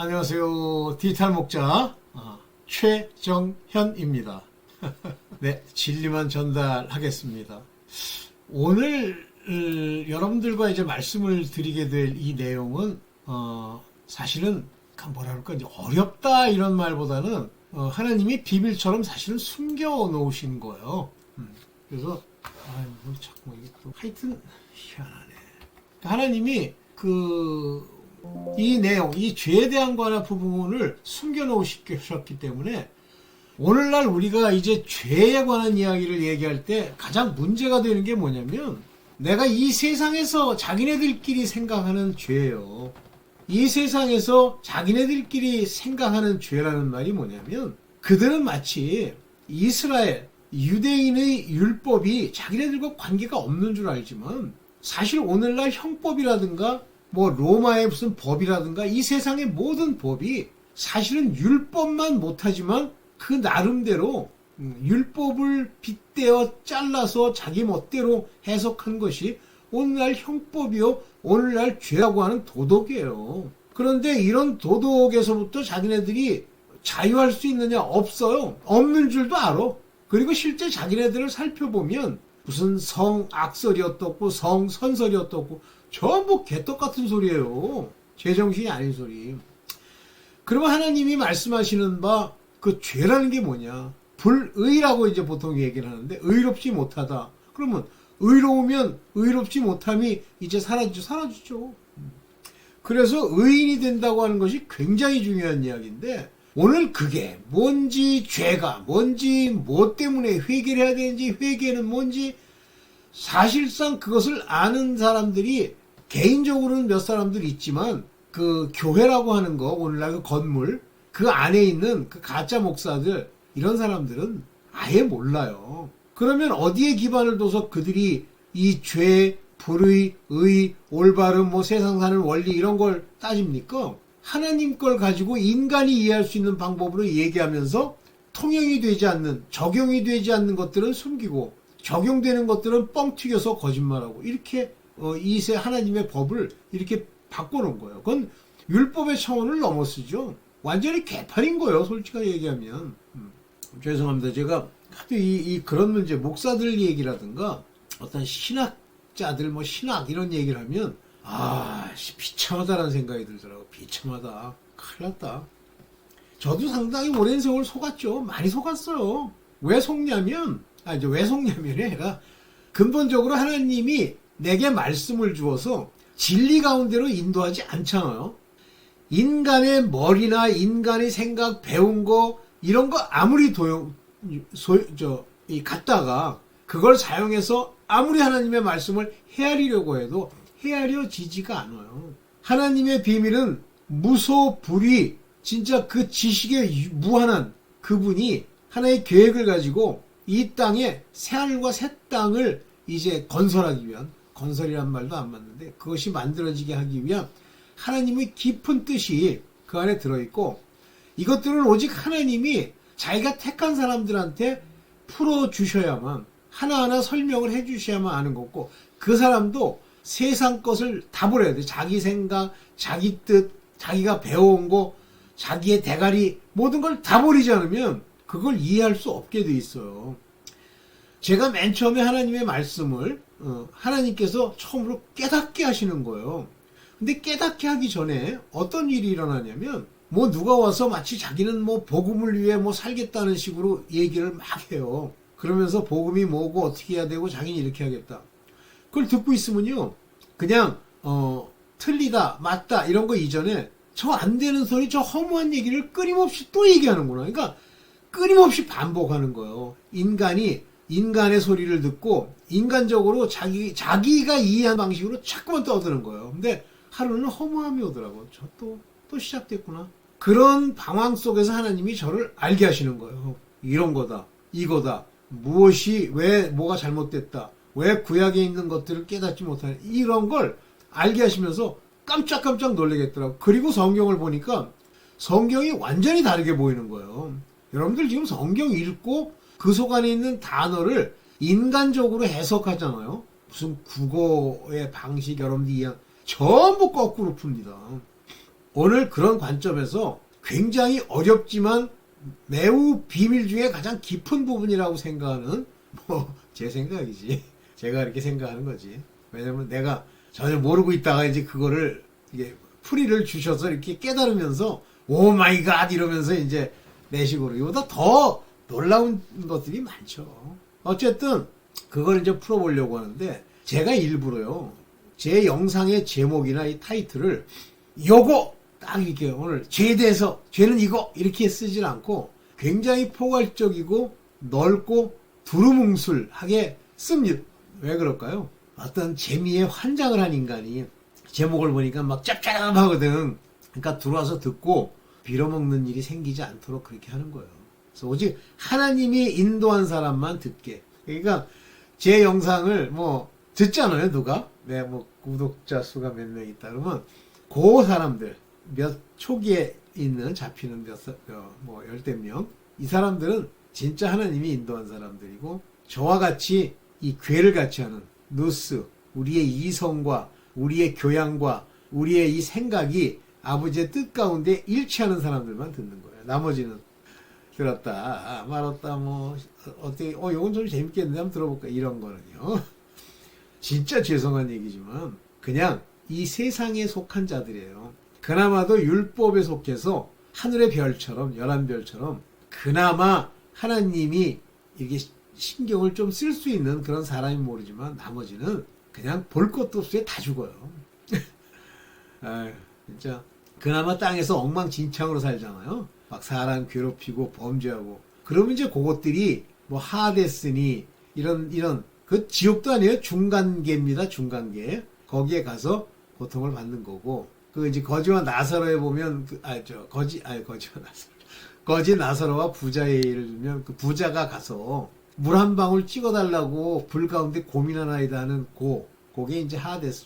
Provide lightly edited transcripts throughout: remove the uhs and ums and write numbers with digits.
안녕하세요. 디지털 목자 최정현입니다. 네, 진리만 전달하겠습니다. 오늘 여러분들과 이제 말씀을 드리게 될 이 내용은 사실은 뭐라 그럴까 이제 어렵다 이런 말보다는 하나님이 비밀처럼 사실은 숨겨 놓으신 거예요. 그래서 뭐 자꾸 이게 또 하여튼 희한하네. 하나님이 이 내용, 이 죄에 대한 거나 부분을 숨겨놓으셨기 때문에 오늘날 우리가 이제 죄에 관한 이야기를 얘기할 때 가장 문제가 되는 게 뭐냐면 내가 이 세상에서 자기네들끼리 생각하는 죄예요. 이 세상에서 자기네들끼리 생각하는 죄라는 말이 뭐냐면 그들은 마치 이스라엘, 유대인의 율법이 자기네들과 관계가 없는 줄 알지만 사실 오늘날 형법이라든가 뭐 로마의 무슨 법이라든가 이 세상의 모든 법이 사실은 율법만 못하지만 그 나름대로 율법을 빗대어 잘라서 자기 멋대로 해석한 것이 오늘날 형법이요 오늘날 죄라고 하는 도덕이에요. 그런데 이런 도덕에서부터 자기네들이 자유할 수 있느냐? 없어요. 없는 줄도 알아. 그리고 실제 자기네들을 살펴보면 무슨 성악설이 어떻고 성선설이 어떻고 전부 개떡같은 소리예요. 제정신이 아닌 소리. 그러면 하나님이 말씀하시는 바 그 죄라는 게 뭐냐? 불의라고 이제 보통 얘기를 하는데 의롭지 못하다. 그러면 의로우면 의롭지 못함이 이제 사라지죠. 그래서 의인이 된다고 하는 것이 굉장히 중요한 이야기인데 오늘 그게 뭔지 죄가 뭔지 뭐 때문에 회개를 해야 되는지 회개는 뭔지 사실상 그것을 아는 사람들이 개인적으로는 몇 사람들 있지만 그 교회라고 하는 거 오늘날 그 건물 그 안에 있는 그 가짜 목사들 이런 사람들은 아예 몰라요. 그러면 어디에 기반을 둬서 그들이 이 죄, 불의, 의, 올바름, 뭐 세상 사는 원리 이런 걸 따집니까? 하나님 걸 가지고 인간이 이해할 수 있는 방법으로 얘기하면서 통용이 되지 않는, 적용이 되지 않는 것들은 숨기고 적용되는 것들은 뻥 튀겨서 거짓말하고 이렇게 이세 하나님의 법을 이렇게 바꿔놓은 거예요. 그건 율법의 차원을 넘어서죠. 완전히 개판인 거예요. 솔직하게 얘기하면. 죄송합니다. 제가 하도 그런 문제, 목사들 얘기라든가 어떤 신학자들 뭐 신학 이런 얘기를 하면 비참하다라는 생각이 들더라고. 비참하다. 큰일 났다. 저도 상당히 오랜 세월 속았죠. 많이 속았어요. 왜 속냐면 왜 속냐면이 아니라 근본적으로 하나님이 내게 말씀을 주어서 진리 가운데로 인도하지 않잖아요. 인간의 머리나 인간의 생각, 배운 거 이런 거 아무리 갖다가 그걸 사용해서 아무리 하나님의 말씀을 헤아리려고 해도 헤아려지지가 않아요. 하나님의 비밀은 무소불위 진짜 그 지식에 무한한 그분이 하나의 계획을 가지고 이 땅에 새하늘과 새 땅을 이제 건설하기 위한 건설이란 말도 안 맞는데 그것이 만들어지게 하기 위한 하나님의 깊은 뜻이 그 안에 들어있고 이것들은 오직 하나님이 자기가 택한 사람들한테 풀어주셔야만 하나하나 설명을 해주셔야만 아는 거고 그 사람도 세상 것을 다 버려야 돼. 자기 생각, 자기 뜻, 자기가 배워온 거, 자기의 대가리 모든 걸 다 버리지 않으면 그걸 이해할 수 없게 돼 있어요. 제가 맨 처음에 하나님의 말씀을 하나님께서 처음으로 깨닫게 하시는 거예요. 근데 깨닫게 하기 전에 어떤 일이 일어나냐면 뭐 누가 와서 마치 자기는 뭐 복음을 위해 뭐 살겠다는 식으로 얘기를 막 해요. 그러면서 복음이 뭐고 어떻게 해야 되고 자기는 이렇게 하겠다. 그걸 듣고 있으면요. 그냥 틀리다 맞다 이런 거 이전에 저 안 되는 소리 저 허무한 얘기를 끊임없이 또 얘기하는구나. 그러니까 끊임없이 반복하는 거예요. 인간이 인간의 소리를 듣고 인간적으로 자기가 이해한 방식으로 자꾸만 떠드는 거예요. 근데 하루는 허무함이 오더라고. 저 또 시작됐구나. 그런 방황 속에서 하나님이 저를 알게 하시는 거예요. 이런 거다. 이거다. 무엇이 왜 뭐가 잘못됐다. 왜 구약에 있는 것들을 깨닫지 못하는 이런 걸 알게 하시면서 깜짝깜짝 놀라겠더라고. 그리고 성경을 보니까 성경이 완전히 다르게 보이는 거예요. 여러분들 지금 성경 읽고 그 속 안에 있는 단어를 인간적으로 해석하잖아요. 무슨 국어의 방식 여러분들이 전부 거꾸로 풉니다. 오늘 그런 관점에서 굉장히 어렵지만 매우 비밀 중에 가장 깊은 부분이라고 생각하는, 뭐 제 생각이지. 제가 이렇게 생각하는 거지. 왜냐면 내가 전혀 모르고 있다가 이제 그거를 이게 풀이를 주셔서 이렇게 깨달으면서 오 마이 갓 이러면서 이제 내 식으로 이보다 더 놀라운 것들이 많죠. 어쨌든 그걸 이제 풀어보려고 하는데 제가 일부러요. 제 영상의 제목이나 이 타이틀을 요거 딱 이렇게 오늘 죄에 대해서 죄는 이거 이렇게 쓰질 않고 굉장히 포괄적이고 넓고 두루뭉술하게 씁니다. 왜 그럴까요? 어떤 재미에 환장을 한 인간이 제목을 보니까 막 짭짤하거든. 그러니까 들어와서 듣고 빌어먹는 일이 생기지 않도록 그렇게 하는 거예요. 그래서 오직 하나님이 인도한 사람만 듣게. 그러니까 제 영상을 뭐 듣잖아요, 누가? 네, 뭐 구독자 수가 몇 명 있다 그러면 그 사람들 몇 초기에 있는 잡히는 뭐 열댓 명, 이 사람들은 진짜 하나님이 인도한 사람들이고 저와 같이 이 괴를 같이 하는 누스, 우리의 이성과 우리의 교양과 우리의 이 생각이 아버지의 뜻 가운데 일치하는 사람들만 듣는 거예요. 나머지는 들었다, 말았다, 뭐 어떻게, 이건 좀 재밌겠는데 한번 들어볼까 이런 거는요. 진짜 죄송한 얘기지만 그냥 이 세상에 속한 자들이에요. 그나마도 율법에 속해서 하늘의 별처럼 11별처럼 그나마 하나님이 이렇게 신경을 좀 쓸 수 있는 그런 사람이 모르지만 나머지는 그냥 볼 것도 없이 다 죽어요. 아유, 진짜 그나마 땅에서 엉망진창으로 살잖아요. 막 사람 괴롭히고 범죄하고 그러면 이제 그것들이 뭐 하데스니 이런 그 지옥도 아니에요. 중간계입니다. 중간계. 거기에 가서 고통을 받는 거고 그 이제 거지와 나사로에 보면 거지 나사로와 부자의 예를 들면 그 부자가 가서 물 한 방울 찍어달라고 불 가운데 고민하나이다 하는 그게 이제 하데스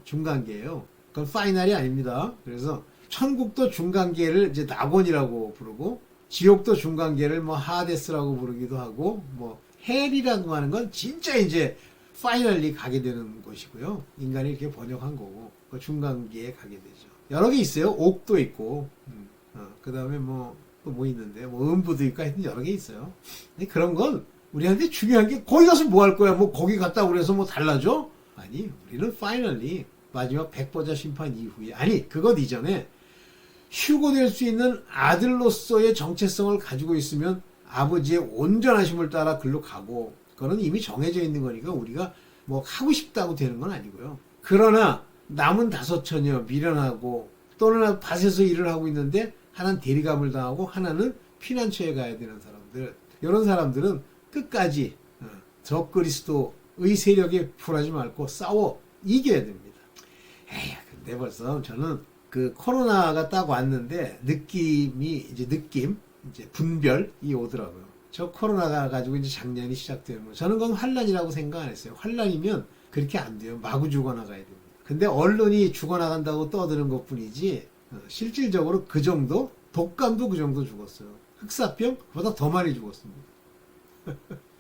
중간계예요. 그건 파이널이 아닙니다. 그래서 천국도 중간계를 이제 낙원이라고 부르고 지옥도 중간계를 뭐 하데스라고 부르기도 하고 뭐 헬이라고 하는 건 진짜 이제 파이널리 가게 되는 곳이고요. 인간이 이렇게 번역한 거고 그 중간계에 가게 되죠. 여러 개 있어요. 옥도 있고 그 다음에 뭐 또 뭐 있는데 뭐 음부도 있고 하여튼 여러 개 있어요. 근데 그런 건 우리한테 중요한 게 거기 가서 뭐 할 거야? 뭐 거기 갔다 그래서 뭐 달라져? 아니 우리는 파이널리 마지막 백보자 심판 이후에 아니 그것 이전에 휴고될 수 있는 아들로서의 정체성을 가지고 있으면 아버지의 온전하심을 따라 글로 가고 그거는 이미 정해져 있는 거니까 우리가 뭐 하고 싶다고 되는 건 아니고요. 그러나 남은 5처녀 미련하고 또는 밭에서 일을 하고 있는데 하나는 대리감을 당하고 하나는 피난처에 가야 되는 사람들 이런 사람들은 끝까지 적그리스도의 세력에 굴하지 말고 싸워 이겨야 됩니다. 에이, 근데 벌써 저는 그 코로나가 딱 왔는데 느낌 이제 분별이 오더라고요. 저 코로나가 가지고 이제 작년이 시작되면 저는 그건 환란이라고 생각 안 했어요. 환란이면 그렇게 안 돼요. 마구 죽어나가야 됩니다. 근데 언론이 죽어나간다고 떠드는 것 뿐이지 실질적으로 그 정도 독감도 그 정도 죽었어요. 흑사병 그보다 더 많이 죽었습니다.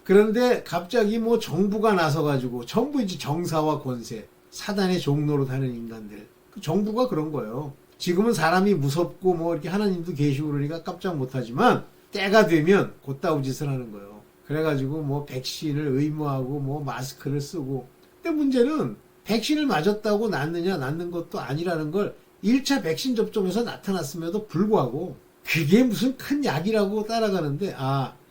그런데 갑자기 뭐 정부가 나서가지고 전부 이제 정사와 권세 사단의 종로로 다니는 인간들 그 정부가 그런 거예요. 지금은 사람이 무섭고 뭐 이렇게 하나님도 계시고 그러니까 깜짝 못하지만 때가 되면 곧다우 짓을 하는 거예요. 그래가지고 뭐 백신을 의무하고 뭐 마스크를 쓰고 근데 문제는 백신을 맞았다고 낫느냐 낫는 것도 아니라는 걸 1차 백신 접종에서 나타났음에도 불구하고 그게 무슨 큰 약이라고 따라가는데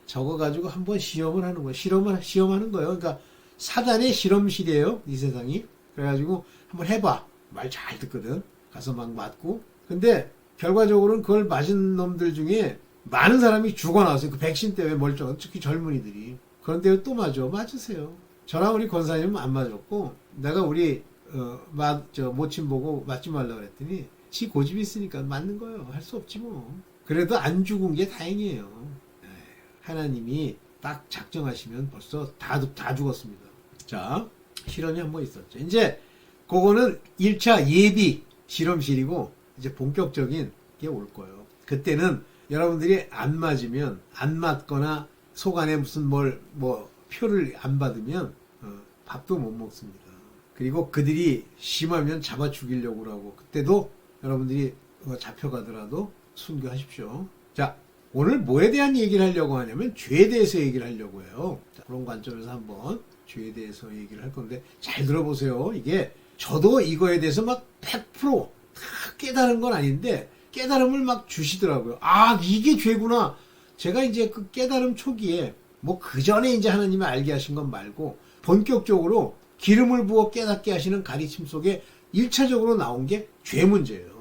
저거 가지고 한번 시험을 하는 거예요. 시험하는 거예요. 그러니까 사단의 실험실이에요. 이 세상이. 그래가지고 한번 해봐. 말 잘 듣거든. 가서 막 맞고. 근데 결과적으로는 그걸 맞은 놈들 중에 많은 사람이 죽어나왔어요. 그 백신 때문에 멀쩡한 특히 젊은이들이. 그런데 또 맞으세요. 저랑 우리 권사님은 안 맞았고 내가 우리 모친 보고 맞지 말라 그랬더니 지 고집이 있으니까 맞는 거예요. 할 수 없지 뭐. 그래도 안 죽은 게 다행이에요. 하나님이 딱 작정하시면 벌써 다 죽었습니다. 자, 실험이 한 번 있었죠. 이제 그거는 1차 예비 실험실이고 이제 본격적인 게 올 거예요. 그때는 여러분들이 안 맞으면 안 맞거나 속 안에 무슨 표를 안 받으면 밥도 못 먹습니다. 그리고 그들이 심하면 잡아 죽이려고 하고 그때도 여러분들이 잡혀가더라도 순교하십시오. 자, 오늘 뭐에 대한 얘기를 하려고 하냐면 죄에 대해서 얘기를 하려고 해요. 자, 그런 관점에서 한번 죄에 대해서 얘기를 할 건데 잘 들어보세요. 이게 저도 이거에 대해서 막 100% 다 깨달은 건 아닌데 깨달음을 막 주시더라고요. 아, 이게 죄구나. 제가 이제 그 깨달음 초기에 뭐 그 전에 이제 하나님이 알게 하신 건 말고 본격적으로 기름을 부어 깨닫게 하시는 가르침 속에 1차적으로 나온 게 죄 문제예요.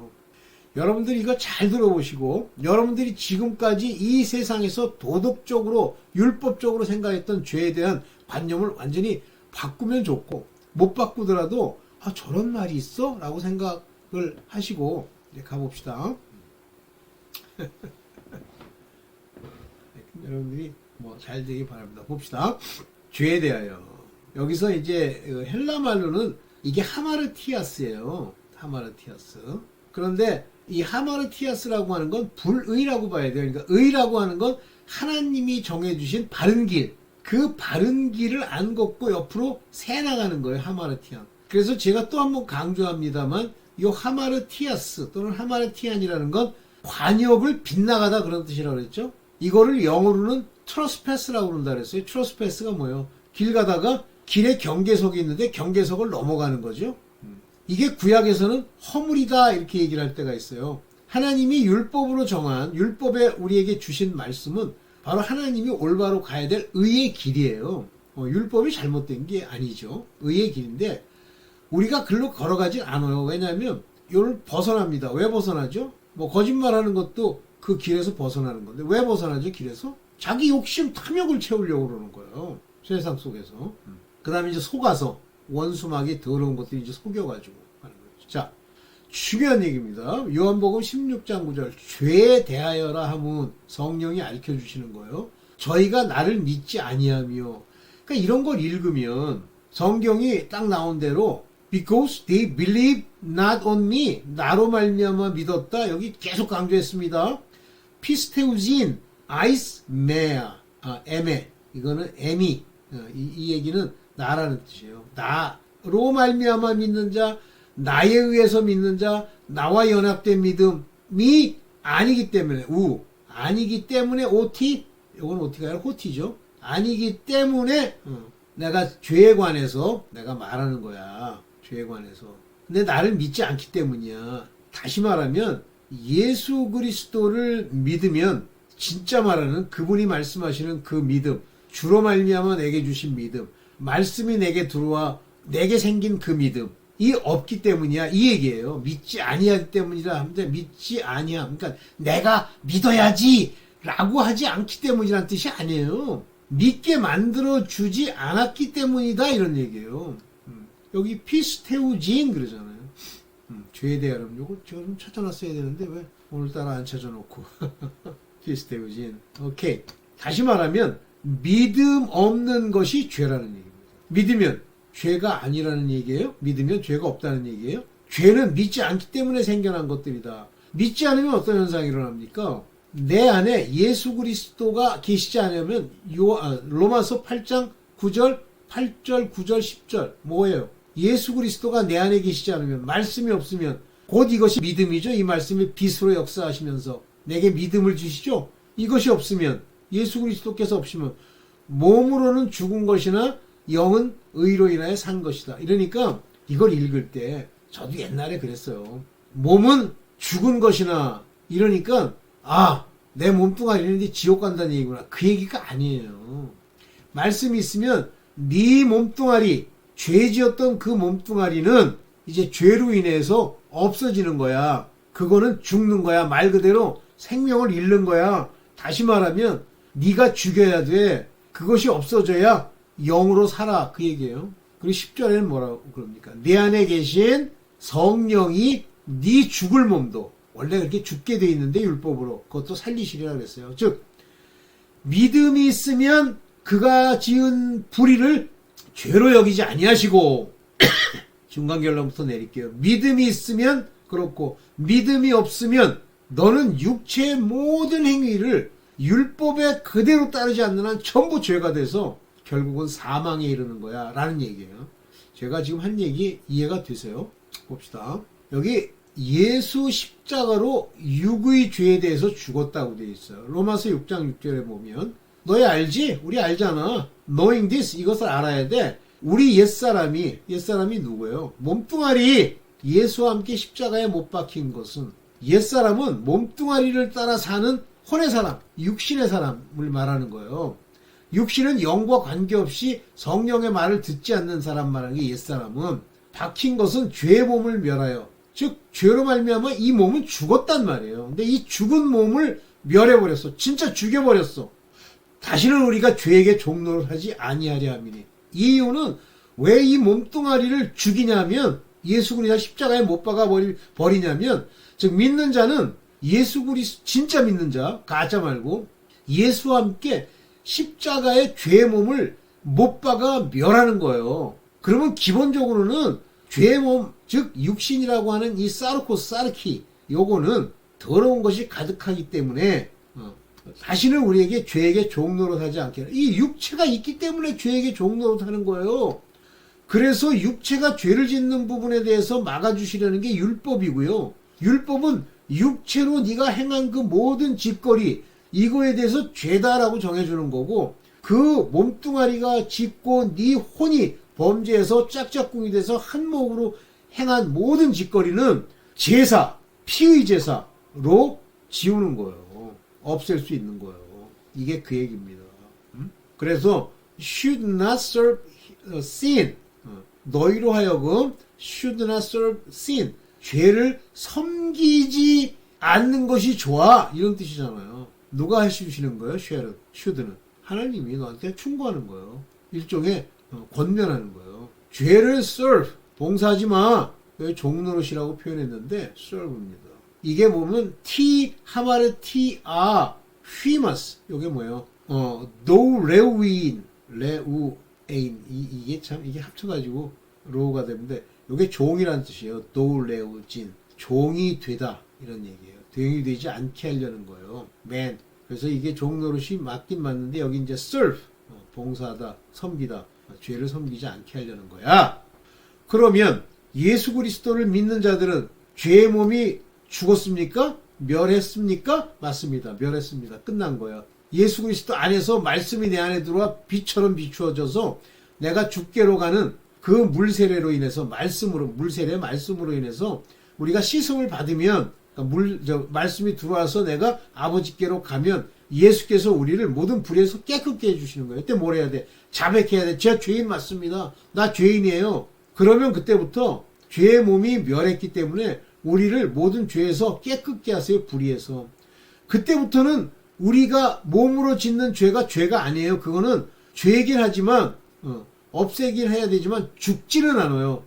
여러분들이 이거 잘 들어보시고 여러분들이 지금까지 이 세상에서 도덕적으로 율법적으로 생각했던 죄에 대한 관념을 완전히 바꾸면 좋고 못 바꾸더라도 아, 저런 말이 있어? 라고 생각을 하시고 이제 가봅시다. 여러분들이 뭐 잘 되기 바랍니다. 봅시다. 죄에 대하여. 여기서 이제 헬라 말로는 이게 하마르티아스예요. 하마르티아스. 그런데 이 하마르티아스라고 하는 건 불의라고 봐야 돼요. 그러니까 의라고 하는 건 하나님이 정해주신 바른 길. 그 바른 길을 안 걷고 옆으로 새 나가는 거예요. 하마르티안. 그래서 제가 또 한 번 강조합니다만 이 하마르티아스 또는 하마르티안이라는 건 관역을 빗나가다 그런 뜻이라고 그랬죠. 이거를 영어로는 트러스패스라고 그런다 그랬어요. 트러스패스가 뭐예요? 길 가다가 길에 경계석이 있는데 경계석을 넘어가는 거죠. 이게 구약에서는 허물이다 이렇게 얘기를 할 때가 있어요. 하나님이 율법으로 정한 율법에 우리에게 주신 말씀은 바로 하나님이 올바로 가야 될 의의 길이에요. 율법이 잘못된 게 아니죠. 의의 길인데 우리가 글로 걸어가지 않아요. 왜냐하면 이걸 벗어납니다. 왜 벗어나죠? 뭐 거짓말하는 것도 그 길에서 벗어나는 건데 왜 벗어나죠? 길에서? 자기 욕심 탐욕을 채우려고 그러는 거예요. 세상 속에서. 그 다음에 이제 속아서 원수막이 더러운 것들이 이제 속여가지고 하는 거죠. 자, 중요한 얘기입니다. 요한복음 16장 9절 죄에 대하여라 하면 성령이 알려주시는 거예요. 저희가 나를 믿지 아니하며 그러니까 이런 걸 읽으면 성경이 딱 나온 대로 because they believe not on me 나로 말미암아 믿었다. 여기 계속 강조했습니다. 피스테우진 아이스 메아 에메 이거는 에미 이 얘기는 나라는 뜻이에요. 나로 말미암아 믿는 자, 나에 의해서 믿는 자, 나와 연합된 믿음이 아니기 때문에 아니기 때문에 오티 이건 어떻게 해요? 호티죠. 아니기 때문에 내가 죄에 관해서 내가 말하는 거야. 죄에 관해서. 근데 나를 믿지 않기 때문이야. 다시 말하면 예수 그리스도를 믿으면 진짜 말하는 그분이 말씀하시는 그 믿음, 주로 말미암아 내게 주신 믿음, 말씀이 내게 들어와 내게 생긴 그 믿음이 없기 때문이야 이 얘기예요. 믿지 아니하기 때문이라 하는데 믿지 아니야. 그러니까 내가 믿어야지 라고 하지 않기 때문이란 뜻이 아니에요. 믿게 만들어 주지 않았기 때문이다 이런 얘기예요. 여기 피스테우진 그러잖아요. 죄에 대하여 요거 제가 좀 찾아놨어야 되는데 왜 오늘따라 안 찾아놓고 피스테우진. 오케이. 다시 말하면 믿음 없는 것이 죄라는 얘기입니다. 믿으면 죄가 아니라는 얘기예요? 믿으면 죄가 없다는 얘기예요? 죄는 믿지 않기 때문에 생겨난 것들이다. 믿지 않으면 어떤 현상이 일어납니까? 내 안에 예수 그리스도가 계시지 않으면 로마서 8장 9절, 8절, 9절, 10절 뭐예요? 예수 그리스도가 내 안에 계시지 않으면 말씀이 없으면 곧 이것이 믿음이죠. 이 말씀이 빛으로 역사하시면서 내게 믿음을 주시죠. 이것이 없으면 예수 그리스도께서 없으면 몸으로는 죽은 것이나 영은 의로 인하여 산 것이다. 이러니까 이걸 읽을 때 저도 옛날에 그랬어요. 몸은 죽은 것이나 이러니까 내 몸뚱아리는 이제 지옥 간다는 얘기구나. 그 얘기가 아니에요. 말씀이 있으면 네 몸뚱아리 죄 지었던 그 몸뚱아리는 이제 죄로 인해서 없어지는 거야. 그거는 죽는 거야. 말 그대로 생명을 잃는 거야. 다시 말하면 네가 죽여야 돼. 그것이 없어져야 영으로 살아. 그 얘기예요. 그리고 10절에는 뭐라고 그럽니까? 내 안에 계신 성령이 네 죽을 몸도 원래 그렇게 죽게 돼 있는데 율법으로 그것도 살리시리라 그랬어요. 즉 믿음이 있으면 그가 지은 불의를 죄로 여기지 아니하시고 중간 결론부터 내릴게요. 믿음이 있으면 그렇고 믿음이 없으면 너는 육체의 모든 행위를 율법에 그대로 따르지 않는 한 전부 죄가 돼서 결국은 사망에 이르는 거야 라는 얘기예요. 제가 지금 한 얘기 이해가 되세요? 봅시다. 여기 예수 십자가로 육의 죄에 대해서 죽었다고 되어 있어요. 로마서 6장 6절에 보면 너희 알지? 우리 알잖아. Knowing this, 이것을 알아야 돼. 우리 옛사람이 누구예요? 몸뚱아리 예수와 함께 십자가에 못 박힌 것은, 옛사람은 몸뚱아리를 따라 사는 혼의 사람, 육신의 사람을 말하는 거예요. 육신은 영과 관계없이 성령의 말을 듣지 않는 사람 말하는 게 옛사람은, 박힌 것은 죄의 몸을 멸하여, 즉 죄로 말미암아 이 몸은 죽었단 말이에요. 근데 이 죽은 몸을 멸해버렸어. 진짜 죽여버렸어. 다시는 우리가 죄에게 종노를 하지 아니하려 함이니. 이 이유는 왜 이 몸뚱아리를 죽이냐면, 예수 그리스도 십자가에 못 박아 버리냐면, 즉 믿는 자는 예수 그리스도 진짜 믿는 자, 가짜 말고 예수와 함께 십자가의 죄의 몸을 못 박아 멸하는 거예요. 그러면 기본적으로는 죄의 몸, 즉 육신이라고 하는 이 사르키, 요거는 더러운 것이 가득하기 때문에 다시는 우리에게 죄에게 종노릇하지 않게, 이 육체가 있기 때문에 죄에게 종노릇하는 거예요. 그래서 육체가 죄를 짓는 부분에 대해서 막아주시려는 게 율법이고요. 율법은 육체로 네가 행한 그 모든 짓거리, 이거에 대해서 죄다라고 정해주는 거고, 그 몸뚱아리가 짓고 네 혼이 범죄해서 짝짝꿍이 돼서 한몫으로 행한 모든 짓거리는 제사, 피의 제사로 지우는 거예요. 없앨 수 있는 거예요. 이게 그 얘기입니다. 그래서 should not serve sin, 너희로 하여금 should not serve sin, 죄를 섬기지 않는 것이 좋아, 이런 뜻이잖아요. 누가 해주시는 거예요? should는 하나님이 너한테 충고하는 거예요. 일종의 권면하는 거예요. 죄를 serve, 봉사하지 마, 종노릇이라고 표현했는데 serve입니다. 이게 보면 하마르 휘마스, 요게 뭐예요? 레우인 이게 참, 이게 합쳐가지고 로우가 되는데, 요게 종이란 뜻이에요. 레우진, 종이 되다, 이런 얘기예요. 종이 되지 않게 하려는 거예요. man. 그래서 이게 종노릇이 맞긴 맞는데, 여기 이제 serve, 봉사하다, 섬기다, 죄를 섬기지 않게 하려는 거야. 그러면 예수 그리스도를 믿는 자들은 죄의 몸이 죽었습니까? 멸했습니까? 맞습니다. 멸했습니다. 끝난 거야. 예수 그리스도 안에서 말씀이 내 안에 들어와 빛처럼 비추어져서 내가 죽게로 가는 그 물세례로 인해서, 말씀으로 인해서 우리가 씻음을 받으면, 말씀이 들어와서 내가 아버지께로 가면 예수께서 우리를 모든 불에서 깨끗게 해주시는 거예요. 그때 뭘 해야 돼? 자백해야 돼. 제가 죄인 맞습니다. 나 죄인이에요. 그러면 그때부터 죄의 몸이 멸했기 때문에 우리를 모든 죄에서 깨끗게 하세요. 불의에서. 그때부터는 우리가 몸으로 짓는 죄가 아니에요. 그거는 죄이긴 하지만 없애긴 해야 되지만 죽지는 않아요.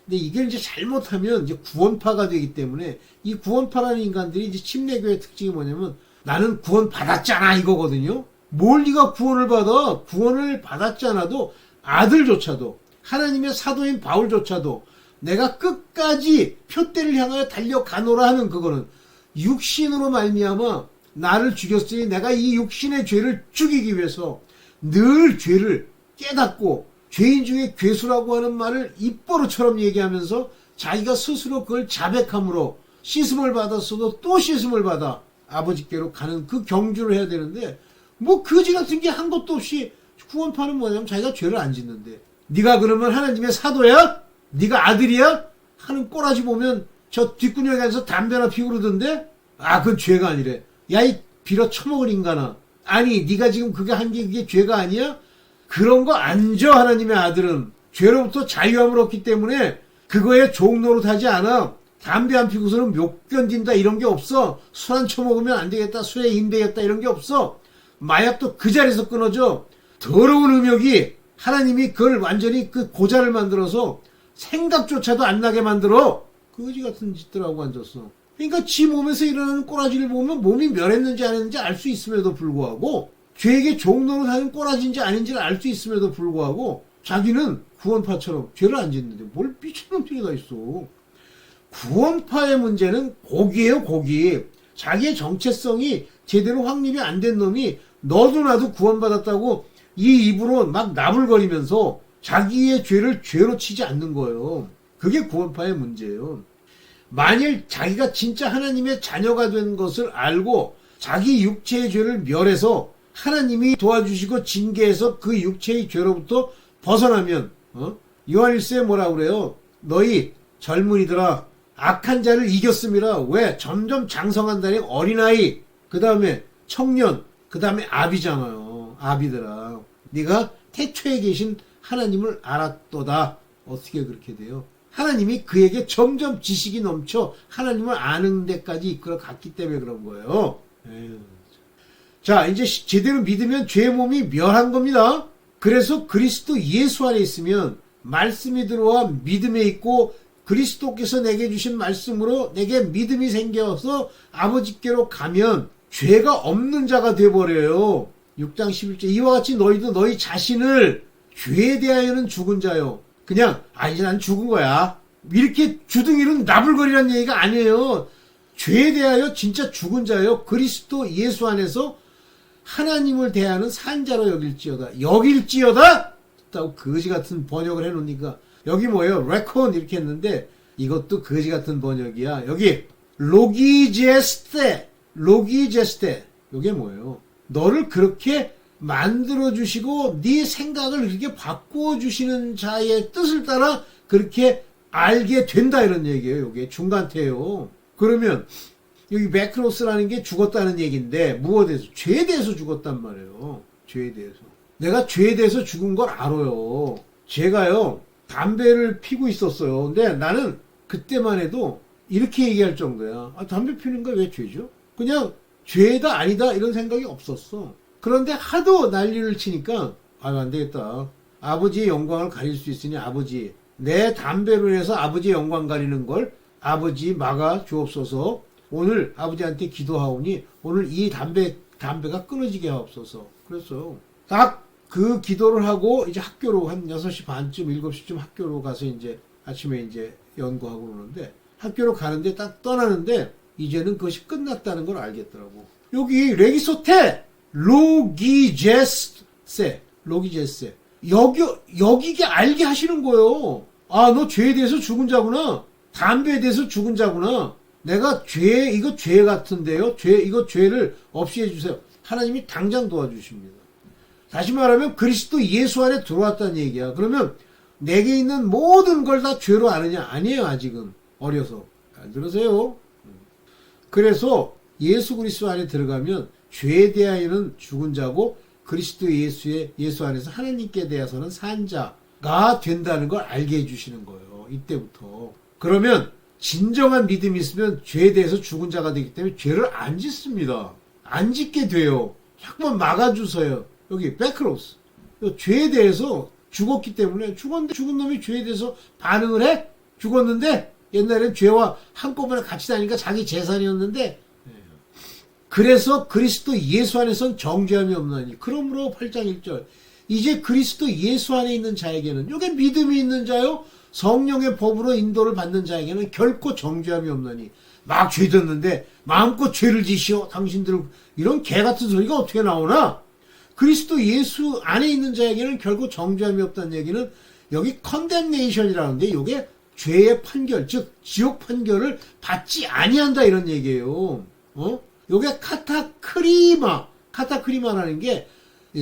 근데 이게 이제 잘못하면 이제 구원파가 되기 때문에, 이 구원파라는 인간들이 이제 침례교의 특징이 뭐냐면, 나는 구원 받았잖아, 이거거든요. 뭘 네가 구원을 받아? 구원을 받았지 않아도 아들조차도, 하나님의 사도인 바울조차도 내가 끝까지 표대를 향하여 달려가노라 하는, 그거는 육신으로 말미암아 나를 죽였으니 내가 이 육신의 죄를 죽이기 위해서 늘 죄를 깨닫고, 죄인 중에 괴수라고 하는 말을 입버릇처럼 얘기하면서 자기가 스스로 그걸 자백함으로 씻음을 받았어도 또 씻음을 받아 아버지께로 가는 그 경주를 해야 되는데, 뭐 거지 같은 게 한 것도 없이, 구원파는 뭐냐면 자기가 죄를 안 짓는데, 네가 그러면 하나님의 사도야? 네가 아들이야? 하는 꼬라지 보면 저 뒷구녕에 가서 담배나 피우고 그러던데, 그건 죄가 아니래. 야, 이 빌어 처먹을 인간아. 아니, 네가 지금 그게 한 게 그게 죄가 아니야? 그런 거 안 줘. 하나님의 아들은 죄로부터 자유함을 얻기 때문에 그거에 종노릇하지 않아. 담배 안 피고서는 못 견딘다, 이런 게 없어. 술 안 처먹으면 안 되겠다, 술에 힘되겠다, 이런 게 없어. 마약도 그 자리에서 끊어져. 더러운 음욕이 하나님이 그걸 완전히 그 고자를 만들어서 생각조차도 안 나게 만들어. 거지 같은 짓들 하고 앉았어. 그러니까 지 몸에서 일어나는 꼬라지를 보면 몸이 멸했는지 안 했는지 알 수 있음에도 불구하고, 죄에게 종노릇하는 꼬라지인지 아닌지를 알 수 있음에도 불구하고, 자기는 구원파처럼 죄를 안 짓는데 뭘 미친놈들이 다 있어. 구원파의 문제는 고기예요, 고기. 자기의 정체성이 제대로 확립이 안 된 놈이 너도 나도 구원받았다고 이 입으로 막 나불거리면서 자기의 죄를 죄로 치지 않는 거예요. 그게 구원파의 문제예요. 만일 자기가 진짜 하나님의 자녀가 된 것을 알고 자기 육체의 죄를 멸해서 하나님이 도와주시고 징계해서 그 육체의 죄로부터 벗어나면 요한일서에 뭐라고 그래요? 너희 젊은이들아 악한 자를 이겼음이라. 왜? 점점 장성한다니. 어린아이, 그 다음에 청년, 그 다음에 아비잖아요. 아비들아, 네가 태초에 계신 하나님을 알았도다. 어떻게 그렇게 돼요? 하나님이 그에게 점점 지식이 넘쳐 하나님을 아는 데까지 이끌어 갔기 때문에 그런 거예요. 에휴. 자, 이제 제대로 믿으면 죄의 몸이 멸한 겁니다. 그래서 그리스도 예수 안에 있으면 말씀이 들어와 믿음에 있고 그리스도께서 내게 주신 말씀으로 내게 믿음이 생겨서 아버지께로 가면 죄가 없는 자가 돼버려요. 6장 11절 이와 같이 너희도 너희 자신을 죄에 대하여는 죽은 자요. 그냥 이제 난 죽은 거야. 이렇게 주둥이는 나불거리라는 얘기가 아니에요. 죄에 대하여 진짜 죽은 자요. 그리스도 예수 안에서 하나님을 대하는 산자로 여길지어다. 또 거지 같은 번역을 해놓으니까 여기 뭐예요? 레콘 이렇게 했는데 이것도 거지 같은 번역이야. 여기 로기제스테 이게 뭐예요? 너를 그렇게 만들어주시고 네 생각을 그렇게 바꿔주시는 자의 뜻을 따라 그렇게 알게 된다 이런 얘기예요. 이게 중간태요. 그러면 여기 매크로스라는 게 죽었다는 얘기인데 무엇에 대해서? 죄에 대해서 죽었단 말이에요. 죄에 대해서. 내가 죄에 대해서 죽은 걸 알아요. 제가요 담배를 피고 있었어요. 근데 나는 그때만 해도 이렇게 얘기할 정도야. 담배 피는 거 왜 죄죠? 그냥 죄다 아니다 이런 생각이 없었어. 그런데 하도 난리를 치니까 안 되겠다. 아버지의 영광을 가릴 수 있으니 아버지, 내 담배로 인해서 아버지의 영광 가리는 걸 아버지 막아 주옵소서. 오늘 아버지한테 기도하오니 오늘 이 담배가 끊어지게 하옵소서. 그랬어요. 딱 그 기도를 하고 이제 학교로 한 6시 반쯤 7시쯤 학교로 가서 이제 아침에 이제 연구하고 그러는데 학교로 가는데 딱 떠나는데 이제는 그것이 끝났다는 걸 알겠더라고. 여기 레기소테 로기제세 여기게 알게 하시는 거예요. 너 죄에 대해서 죽은 자구나. 담배에 대해서 죽은 자구나. 내가 이거 죄 같은데요. 이거 죄를 없이 해주세요. 하나님이 당장 도와주십니다. 다시 말하면 그리스도 예수 안에 들어왔다는 얘기야. 그러면 내게 있는 모든 걸 다 죄로 아느냐? 아니에요. 아직은 어려서. 잘 들으세요. 그래서 예수 그리스도 안에 들어가면 죄에 대하여는 죽은 자고 그리스도 예수 안에서 하나님께 대해서는 산 자가 된다는 걸 알게 해주시는 거예요. 이때부터. 그러면 진정한 믿음이 있으면 죄에 대해서 죽은 자가 되기 때문에 죄를 안 짓습니다. 안 짓게 돼요. 자꾸만 막아주세요. 여기 베크로스. 죄에 대해서 죽었기 때문에 죽은 놈이 죄에 대해서 반응을 해? 죽었는데 옛날엔 죄와 한꺼번에 같이 다니니까 자기 재산이었는데 그래서 그리스도 예수 안에선 정죄함이 없나니. 그러므로 8장 1절 이제 그리스도 예수 안에 있는 자에게는 이게 믿음이 있는 자요 성령의 법으로 인도를 받는 자에게는 결코 정죄함이 없나니. 막 죄 졌는데 마음껏 죄를 지시오 당신들 이런 개같은 소리가 어떻게 나오나. 그리스도 예수 안에 있는 자에게는 결코 정죄함이 없다는 얘기는 여기 condemnation이라는데 이게 죄의 판결 즉 지옥 판결을 받지 아니한다 이런 얘기예요. 요게 카타크리마라는 게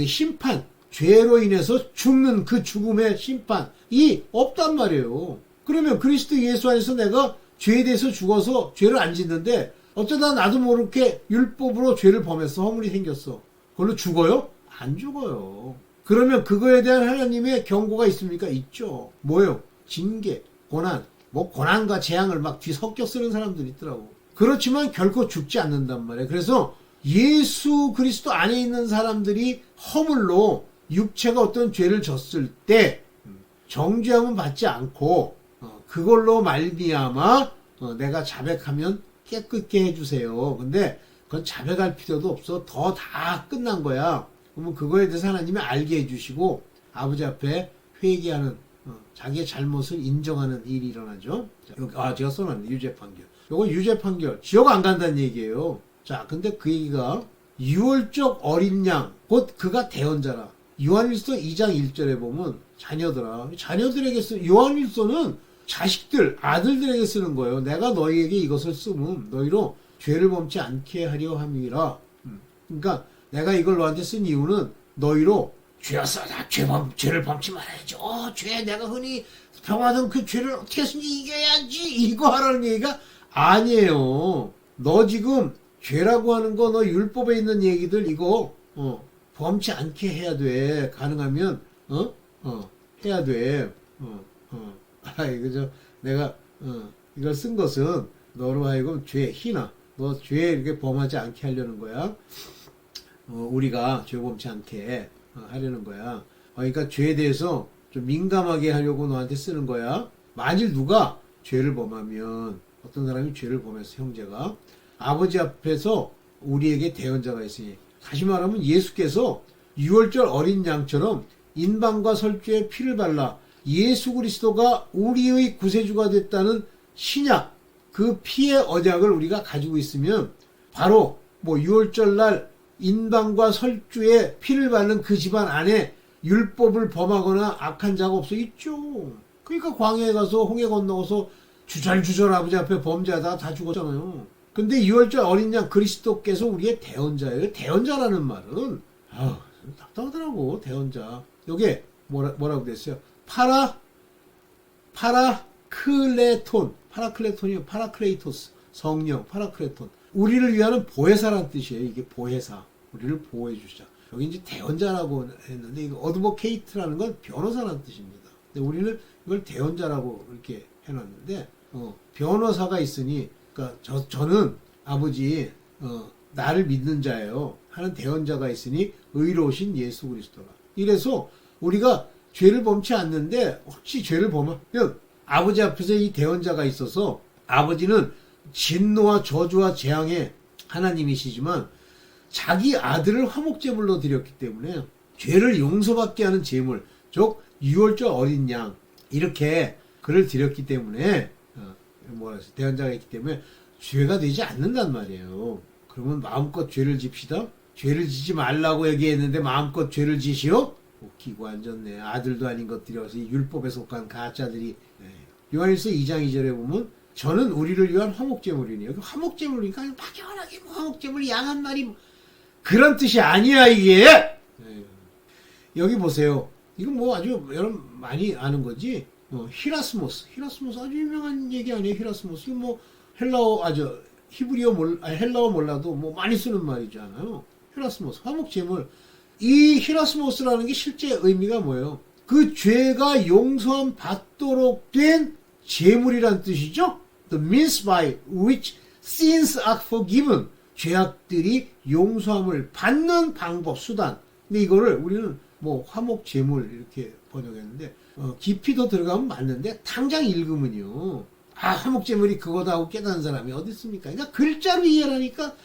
심판, 죄로 인해서 죽는 그 죽음의 심판이 없단 말이에요. 그러면 그리스도 예수 안에서 내가 죄에 대해서 죽어서 죄를 안 짓는데 어쩌다 나도 모르게 율법으로 죄를 범했어. 허물이 생겼어. 그걸로 죽어요? 안 죽어요. 그러면 그거에 대한 하나님의 경고가 있습니까? 있죠. 뭐요? 징계, 고난, 고난과 재앙을 막 뒤섞여 쓰는 사람들이 있더라고. 그렇지만 결코 죽지 않는단 말이에요. 그래서 예수 그리스도 안에 있는 사람들이 허물로 육체가 어떤 죄를 졌을 때 정죄함은 받지 않고 그걸로 말미암아 내가 자백하면 깨끗게 해주세요. 근데 그건 자백할 필요도 없어. 더 다 끝난 거야. 그러면 그거에 대해서 하나님이 알게 해주시고 아버지 앞에 회개하는 자기의 잘못을 인정하는 일이 일어나죠. 제가 써놨네. 유죄 판결. 요건 유죄 판결. 지옥 안 간다는 얘기예요. 자, 근데 그 얘기가 유월적 어린 양, 곧 그가 대언자라. 요한일서 2장 1절에 보면 자녀들아. 자녀들에게 요한일서는 자식들, 아들들에게 쓰는 거예요. 내가 너희에게 이것을 쓰면 너희로 죄를 범치 않게 하려 함이라. 그러니까 내가 이걸 너한테 쓴 이유는 너희로 죄였어. 죄를 범치 말아야지. 죄 내가 흔히 범하던 그 죄를 어떻게 해서든지 이겨야지. 이거 하라는 얘기가 아니에요. 너 지금 죄라고 하는 거 너 율법에 있는 얘기들 이거 범치 않게 해야 돼. 가능하면 해야 돼. 이거 내가 이걸 쓴 것은 너로 하여금 너 죄 이렇게 범하지 않게 하려는 거야. 우리가 죄 범치 않게 하려는 거야. 그러니까 죄에 대해서 좀 민감하게 하려고 너한테 쓰는 거야. 만일 누가 죄를 범하면 어떤 사람이 죄를 범했어, 형제가 아버지 앞에서 우리에게 대언자가 있으니, 다시 말하면 예수께서 유월절 어린 양처럼 인방과 설주에 피를 발라 예수 그리스도가 우리의 구세주가 됐다는 신약, 그 피의 언약을 우리가 가지고 있으면 바로 유월절 날 인방과 설주에 피를 바른 그 집안 안에 율법을 범하거나 악한 자가 없어 있죠. 그러니까 광야에 가서 홍해 건너서 주절주절 아버지 앞에 범죄하다가 다 죽었잖아요. 근데 유월절 어린 양 그리스도께서 우리의 대언자예요. 대언자라는 말은 답답하더라고. 대언자. 요게 뭐라고 됐어요? 파라클레톤이요. 파라클레이토스. 성령, 파라클레톤. 우리를 위하는 보혜사란 뜻이에요. 이게 보혜사. 우리를 보호해 주자. 여기 이제 대언자라고 했는데, 이거 어드보케이트라는 건 변호사라는 뜻입니다. 근데 우리는 이걸 대언자라고 이렇게 해놨는데, 변호사가 있으니, 그러니까 저는 아버지, 나를 믿는 자예요. 하는 대언자가 있으니 의로우신 예수 그리스도라. 이래서 우리가 죄를 범치 않는데 혹시 죄를 범하면 아버지 앞에서 이 대언자가 있어서, 아버지는 진노와 저주와 재앙의 하나님이시지만 자기 아들을 화목제물로 드렸기 때문에 죄를 용서받게 하는 제물, 즉 유월절 어린 양, 이렇게 그를 드렸기 때문에 대언자가 있기 때문에 죄가 되지 않는단 말이에요. 그러면 마음껏 죄를 집시다. 죄를 지지 말라고 얘기했는데 마음껏 죄를 지시오? 웃기고 앉았네. 아들도 아닌 것들이 와서 율법에 속한 가짜들이. 요한일서 2장 2절에 보면 저는 우리를 위한 화목제물이니, 여기 화목제물이니까 막연하게 화목제물 양 한 마리, 그런 뜻이 아니야 이게. 여기 보세요. 이건 아주 여러분 많이 아는 거지. 히라스모스 아주 유명한 얘기 아니에요. 히라스모스. 이거 헬라어, 헬라어 몰라도 많이 쓰는 말이잖아요. 히라스모스, 화목제물. 이 히라스모스라는 게 실제 의미가 뭐예요? 그 죄가 용서함 받도록 된 제물이란 뜻이죠. The means by which sins are forgiven. 죄악들이 용서함을 받는 방법, 수단. 근데 이거를 우리는 화목제물 이렇게 번역했는데, 깊이 더 들어가면 맞는데, 당장 읽으면요, 화목제물이 그거다 하고 깨닫는 사람이 어디 있습니까? 그러니까 글자로 이해하니까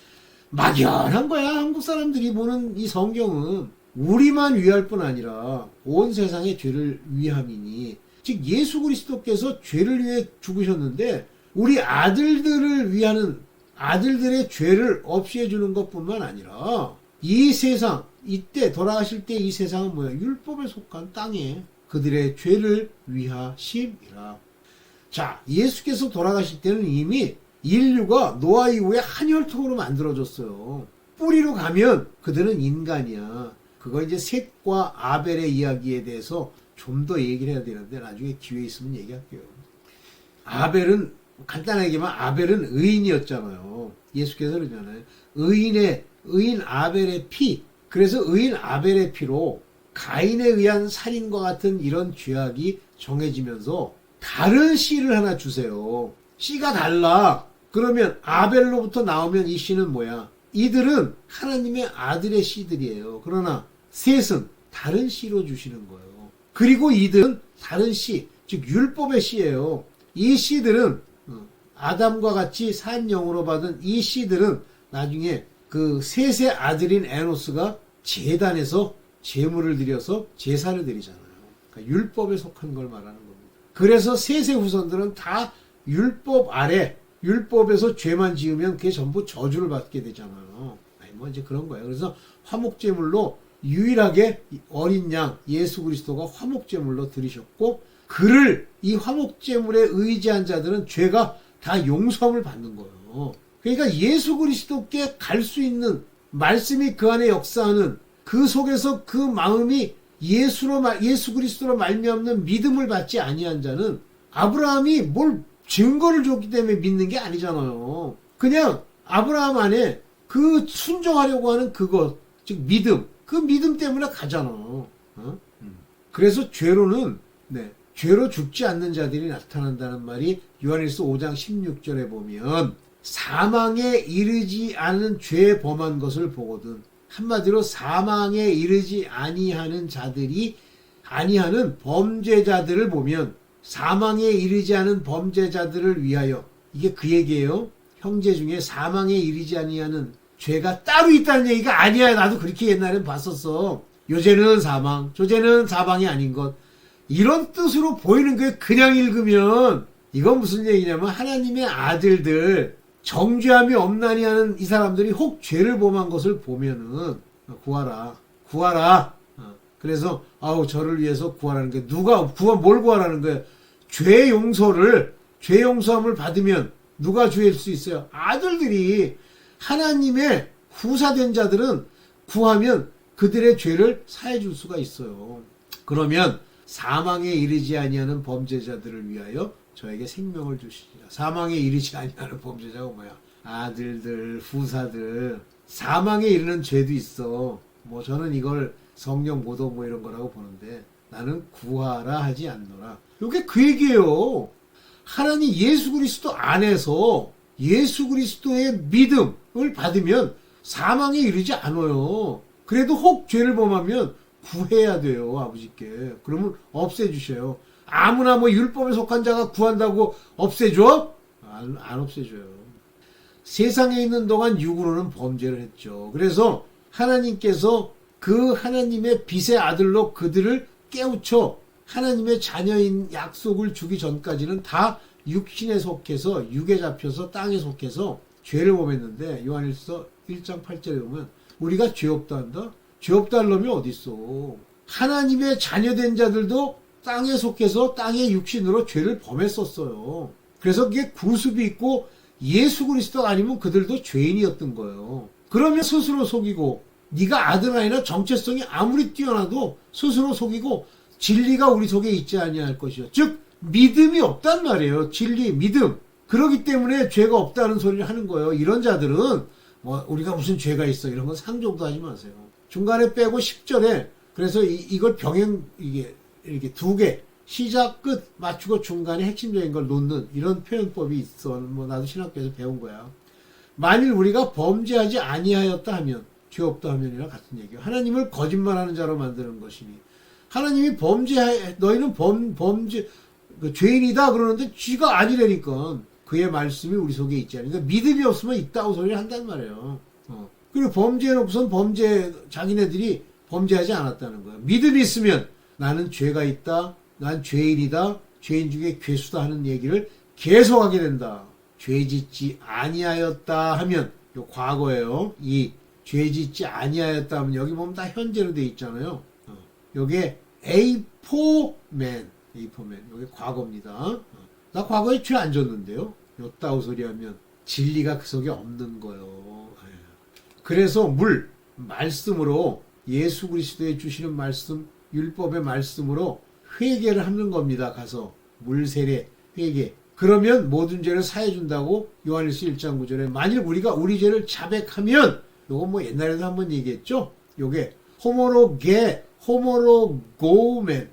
막연한 거야. 한국 사람들이 보는 이 성경은 우리만 위할 뿐 아니라 온 세상의 죄를 위함이니, 즉 예수 그리스도께서 죄를 위해 죽으셨는데 우리 아들들을 위하는, 아들들의 죄를 없이 해주는 것뿐만 아니라 이 세상, 이때 돌아가실 때 이 세상은 뭐야? 율법에 속한 땅에 그들의 죄를 위하심이라. 자, 예수께서 돌아가실 때는 이미 인류가 노아 이후에 한 혈통으로 만들어졌어요. 뿌리로 가면 그들은 인간이야. 그거 이제 셋과 아벨의 이야기에 대해서 좀 더 얘기를 해야 되는데 나중에 기회 있으면 얘기할게요. 아벨은, 간단하게 얘기하면 아벨은 의인이었잖아요. 예수께서 그러잖아요. 의인 아벨의 피. 그래서 의인 아벨의 피로 가인에 의한 살인과 같은 이런 죄악이 정해지면서 다른 씨를 하나 주세요. 씨가 달라. 그러면 아벨로부터 나오면 이 씨는 뭐야? 이들은 하나님의 아들의 씨들이에요. 그러나 셋은 다른 씨로 주시는 거예요. 그리고 이들은 다른 씨, 즉 율법의 씨예요. 이 씨들은 아담과 같이 산 영으로 받은 이 씨들은 나중에 그 셋의 아들인 에노스가 제단에서 제물을 드려서 제사를 드리잖아요. 그러니까 율법에 속한 걸 말하는 겁니다. 그래서 셋의 후손들은 다 율법 아래, 율법에서 죄만 지으면 그게 전부 저주를 받게 되잖아요. 이제 그런 거예요. 그래서 화목제물로 유일하게 어린 양 예수 그리스도가 화목제물로 드리셨고, 그를 이 화목제물에 의지한 자들은 죄가 다 용서함을 받는 거예요. 그러니까 예수 그리스도께 갈 수 있는 말씀이 그 안에 역사하는 그 속에서 그 마음이 예수 그리스도로 말미암는 믿음을 받지 아니한 자는 아브라함이 뭘 증거를 줬기 때문에 믿는 게 아니잖아요. 그냥 아브라함 안에 그 순종하려고 하는 그것, 즉 믿음, 그 믿음 때문에 가잖아. 그래서 죄로는 죄로 죽지 않는 자들이 나타난다는 말이 요한일서 5장 16절에 보면 사망에 이르지 않은 죄 범한 것을 보거든. 한마디로 사망에 이르지 아니하는 자들이 아니하는 범죄자들을 보면 사망에 이르지 않은 범죄자들을 위하여, 이게 그 얘기예요. 형제 중에 사망에 이르지 아니하는 죄가 따로 있다는 얘기가 아니야. 나도 그렇게 옛날엔 봤었어. 요새는 사망, 조제는 사방이 아닌 것. 이런 뜻으로 보이는 게 그냥 읽으면 이건 무슨 얘기냐면 하나님의 아들들 정죄함이 없나니 하는 이 사람들이 혹 죄를 범한 것을 보면은 구하라. 그래서 저를 위해서 구하라는 게 뭘 구하라는 거예요? 죄 용서함을 받으면 누가 주일 수 있어요? 아들들이. 하나님의 후사된 자들은 구하면 그들의 죄를 사해 줄 수가 있어요. 그러면 사망에 이르지 아니하는 범죄자들을 위하여 저에게 생명을 주시리라. 사망에 이르지 아니하는 범죄자가 뭐야? 아들들, 후사들. 사망에 이르는 죄도 있어. 저는 이걸 성령 모독 이런 거라고 보는데 나는 구하라 하지 않노라. 이게 그 얘기예요. 하나님 예수 그리스도 안에서 예수 그리스도의 믿음을 받으면 사망에 이르지 않아요. 그래도 혹 죄를 범하면 구해야 돼요, 아버지께. 그러면 없애주셔요. 아무나 율법에 속한 자가 구한다고 없애줘? 안 없애줘요. 세상에 있는 동안 육으로는 범죄를 했죠. 그래서 하나님께서 그 하나님의 빛의 아들로 그들을 깨우쳐 하나님의 자녀인 약속을 주기 전까지는 다 육신에 속해서, 육에 잡혀서 땅에 속해서 죄를 범했는데 요한일서 1장 8절에 보면 우리가 죄 없다 한다? 죄 없다 할 놈이 어딨어. 하나님의 자녀된 자들도 땅에 속해서 땅의 육신으로 죄를 범했었어요. 그래서 그게 구습이 있고 예수 그리스도가 아니면 그들도 죄인이었던 거예요. 그러면 스스로 속이고 네가 아들 아니라 정체성이 아무리 뛰어나도 스스로 속이고 진리가 우리 속에 있지 아니할 것이요. 즉 믿음이 없단 말이에요. 진리, 믿음. 그렇기 때문에 죄가 없다는 소리를 하는 거예요. 이런 자들은 우리가 무슨 죄가 있어 이런 건 상종도 하지 마세요. 중간에 빼고 10절에 그래서 이걸 이게 이렇게 두 개 시작 끝 맞추고 중간에 핵심적인 걸 놓는 이런 표현법이 있어. 나도 신학교에서 배운 거야. 만일 우리가 범죄하지 아니하였다 하면 죄 없다 하면이랑 같은 얘기예요. 하나님을 거짓말하는 자로 만드는 것이니 하나님이 너희는 범죄 죄인이다 그러는데 쥐가 아니라니까. 그의 말씀이 우리 속에 있지 않으니까 믿음이 없으면 있다고 소리를 한단 말이에요. 그리고 범죄해놓고선 자기네들이 범죄하지 않았다는 거예요. 믿음이 있으면 나는 죄가 있다, 난 죄인이다, 죄인 중에 괴수다 하는 얘기를 계속하게 된다. 죄짓지 아니하였다 하면 요 과거예요. 이 죄짓지 아니하였다 하면 여기 보면 다 현재로 돼 있잖아요. 요게 A4man 요게 과거입니다. 나 과거에 죄 안 졌는데요. 요따우 소리 하면 진리가 그 속에 없는 거예요. 그래서 말씀으로 예수 그리스도의 주시는 말씀, 율법의 말씀으로 회개를 하는 겁니다. 가서 물세례, 회개. 그러면 모든 죄를 사해 준다고 요한일서 1장 9절에 만일 우리가 우리 죄를 자백하면 요거 옛날에도 한번 얘기했죠. 요게 호모로고우멘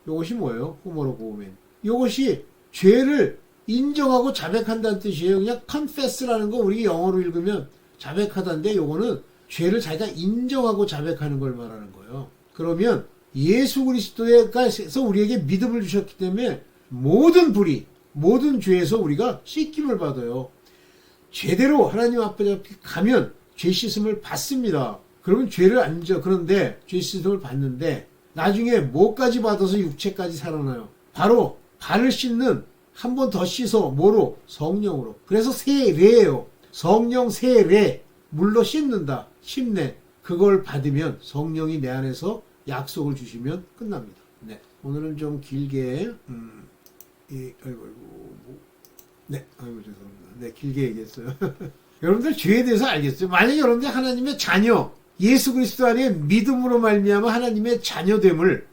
요것이 뭐예요? 호모로고우멘. 요것이 죄를 인정하고 자백한다는 뜻이에요. 그냥 confess라는 거 우리 영어로 읽으면 자백하다인데 요거는 죄를 자기가 인정하고 자백하는 걸 말하는 거예요. 그러면 예수 그리스도에서 우리에게 믿음을 주셨기 때문에 모든 죄에서 우리가 씻김을 받아요. 제대로 하나님 앞에 가면 죄 씻음을 받습니다. 그러면 죄를 안 져. 그런데 죄 씻음을 받는데 나중에 뭐까지 받아서 육체까지 살아나요? 바로 발을 씻는 한 번 더 씻어. 뭐로? 성령으로. 그래서 세례예요. 성령 세례. 물로 씻는다. 심내. 그걸 받으면 성령이 내 안에서 약속을 주시면 끝납니다. 네. 오늘은 좀 길게 네, 아이고 죄송합니다. 네, 길게 얘기했어요. 여러분들 죄에 대해서 알겠어요? 만약에 여러분들 하나님의 자녀, 예수 그리스도 안에 믿음으로 말미암아 하나님의 자녀됨을,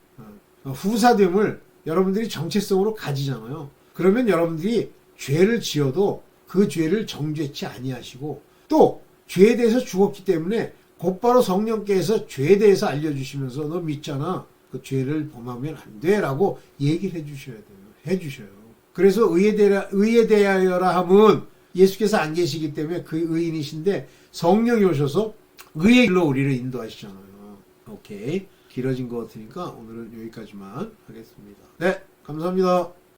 후사됨을 여러분들이 정체성으로 가지잖아요. 그러면 여러분들이 죄를 지어도 그 죄를 정죄치 아니하시고 또 죄에 대해서 죽었기 때문에 곧바로 성령께서 죄에 대해서 알려주시면서 너 믿잖아. 그 죄를 범하면 안 돼. 라고 얘기를 해주셔야 돼요. 해주셔요. 그래서 의에 대하여라 함은 예수께서 안 계시기 때문에 그 의인이신데 성령이 오셔서 의의 길로 우리를 인도하시잖아요. 오케이. 길어진 것 같으니까 오늘은 여기까지만 하겠습니다. 네. 감사합니다.